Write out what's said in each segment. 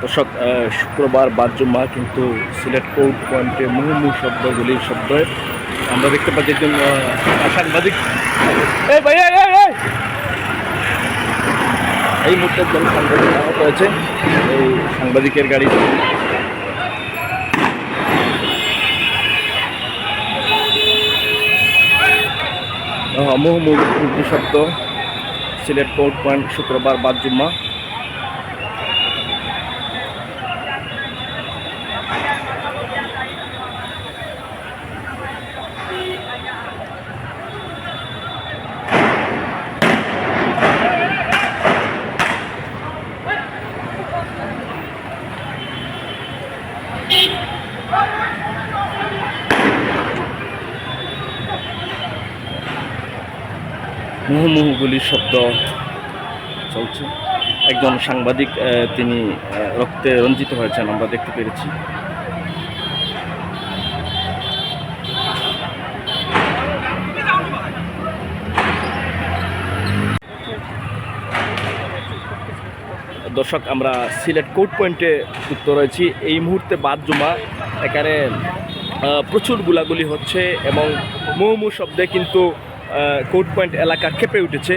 দর্শক শুক্রবার বাদ জুম্মা কিন্তু সিলেট কোর্ট পয়েন্টে মুহুর্মুহু শব্দ গুলির শব্দ আমরা দেখতে পাচ্ছি। একজন সাংবাদিক এই মুহূর্তে একজন সাংবাদিক আহত হয়েছে এই সাংবাদিকের গাড়ি। মুহুর্মুহু শব্দ সিলেট কোর্ট পয়েন্ট শুক্রবার বাদ জুম্মা। মুহুর্মুহু গুলির শব্দ চলছে। একজন সাংবাদিক তিনি রক্তে রঞ্জিত হয়েছেন আমরা দেখতে পেরেছি। দর্শক আমরা সিলেট কোর্ট পয়েন্টে যুক্ত রয়েছি। এই মুহূর্তে বাদ জুমা, এখানে প্রচুর গুলাগুলি হচ্ছে এবং মুহুর্মুহু শব্দে কিন্তু কোর্ট পয়েন্ট এলাকা কেঁপে উঠেছে।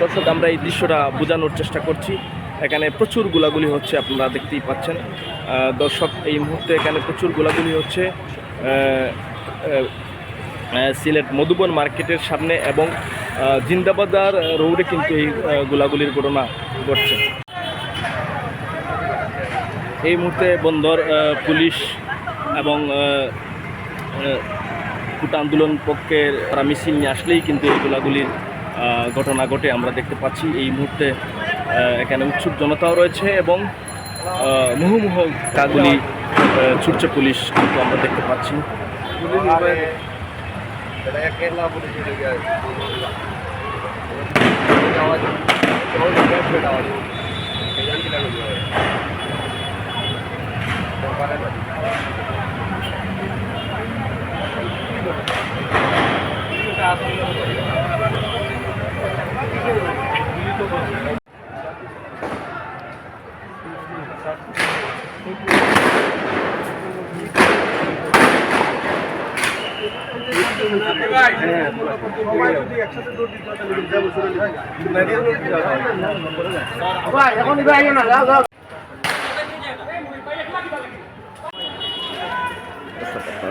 দর্শক আমরা এই দৃশ্যটা বোঝানোর চেষ্টা করছি। এখানে প্রচুর গুলাগুলি হচ্ছে, আপনারা দেখতেই পাচ্ছেন। দর্শক এই মুহূর্তে এখানে প্রচুর গুলাগুলি হচ্ছে সিলেট মধুবন মার্কেটের সামনে এবং জিন্দাবাজার রোডে কিন্তু এই গুলাগুলির ঘটনা ঘটছে। এই মুহূর্তে বন্দর পুলিশ এবং কোটা আন্দোলন পক্ষের তারা মিছিল নিয়ে আসলেই কিন্তু এই গোলাগুলির ঘটনা ঘটে আমরা দেখতে পাচ্ছি। এই মুহূর্তে এখানে উৎসুক জনতাও রয়েছে এবং মুহুর্মুহু কাগুলি ছুটছে পুলিশ কিন্তু আমরা দেখতে পাচ্ছি।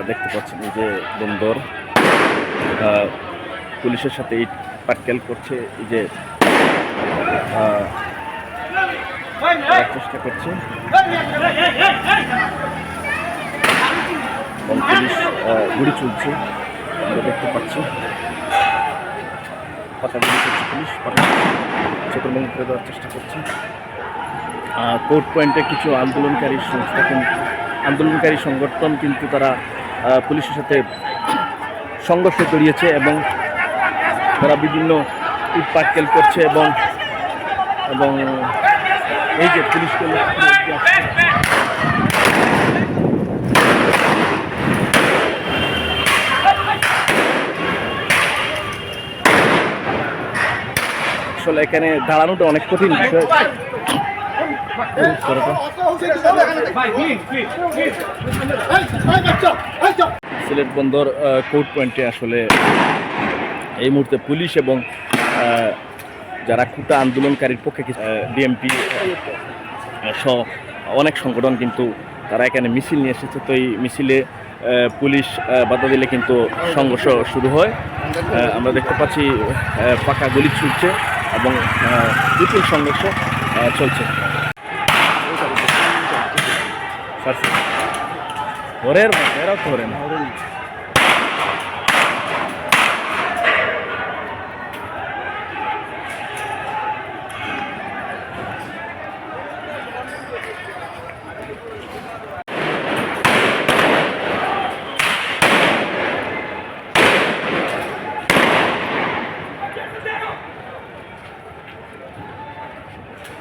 দেখতে পাচ্ছেন এই যে বন্দর পুলিশের সাথে ইট পাটকেল করছে, এই যে চেষ্টা করছে এবং পুলিশ গুলি চলছে আমরা দেখতে পাচ্ছি। পাতা গুলি চলছে, পুলিশ পাতা চক্রবন্দি করে দেওয়ার চেষ্টা করছে। কোর্ট পয়েন্টে কিছু আন্দোলনকারী সংগঠন কিন্তু তারা পুলিশের সাথে সংঘর্ষে জড়িয়েছে এবং তারা বিভিন্ন ইট পাটকেল করছে এবং এই যে পুলিশকে আসলে এখানে দাঁড়ানোটা অনেক কঠিন বিষয়। সিলেট বন্দর কোর্ট পয়েন্টে আসলে এই মুহূর্তে পুলিশ এবং যারা কোটা আন্দোলনকারীর পক্ষে ডিএমপি সহ অনেক সংগঠন কিন্তু তারা এখানে মিছিল নিয়ে এসেছে। তো এই মিছিলে পুলিশ বাধা দিলে কিন্তু সংঘর্ষ শুরু হয়। আমরা দেখতে পাচ্ছি পাকা গুলি ছুটছে এবং বিপুল সংঘর্ষ চলছে। ঘরের এরাও তো ধরে না।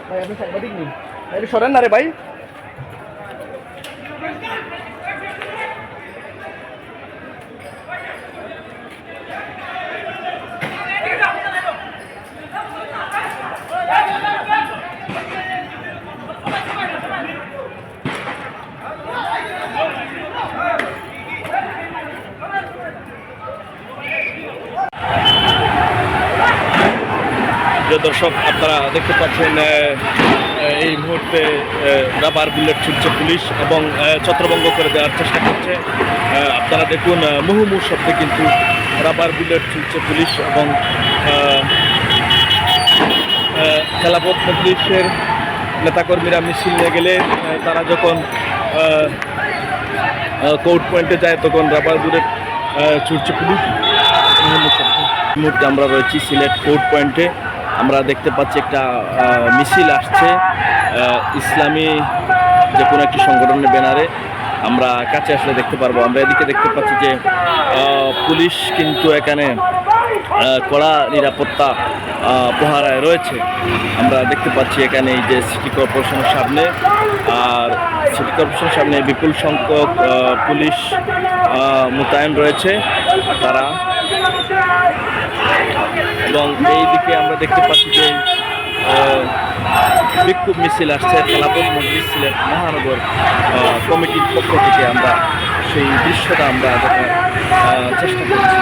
ভাই আপনি সাংবাদিক নেই, একটু সরেন না রে ভাই। দর্শক আপনারা দেখতে পাচ্ছেন এই মুহূর্তে রাবার বুলেট ছুটছে পুলিশ এবং ছত্রভঙ্গ করে দেওয়ার চেষ্টা করছে। আপনারা দেখুন মুহুর্মুহু শব্দে কিন্তু রাবার বুলেট ছুটছে পুলিশ এবং খেলাফত মজলিসের নেতাকর্মীরা মিছিল নিয়ে গেলে তারা যখন কোর্ট পয়েন্টে যায় তখন রাবার বুলেট ছুটছে পুলিশ। এই মুহূর্তে আমরা রয়েছি সিলেট কোর্ট পয়েন্টে। আমরা দেখতে পাচ্ছি একটা মিছিল আসছে ইসলামী যে কোনো একটি সংগঠনের ব্যানারে। আমরা কাছে আসলে দেখতে পারবো। আমরা এদিকে দেখতে পাচ্ছি যে পুলিশ কিন্তু এখানে কড়া নিরাপত্তা পহারায় রয়েছে। আমরা দেখতে পাচ্ছি এখানে এই যে সিটি কর্পোরেশনের সামনে, আর সিটি কর্পোরেশনের সামনে বিপুল সংখ্যক পুলিশ মোতায়েন রয়েছে তারা। এবং এই দিকে আমরা দেখতে পাচ্ছি যে বিক্ষোভ মিছিল আসছে খেলাফত মজলিস সিলেট মহানগর কমিটির পক্ষ থেকে। আমরা সেই দৃশ্যটা আমরা দেখার চেষ্টা করছি।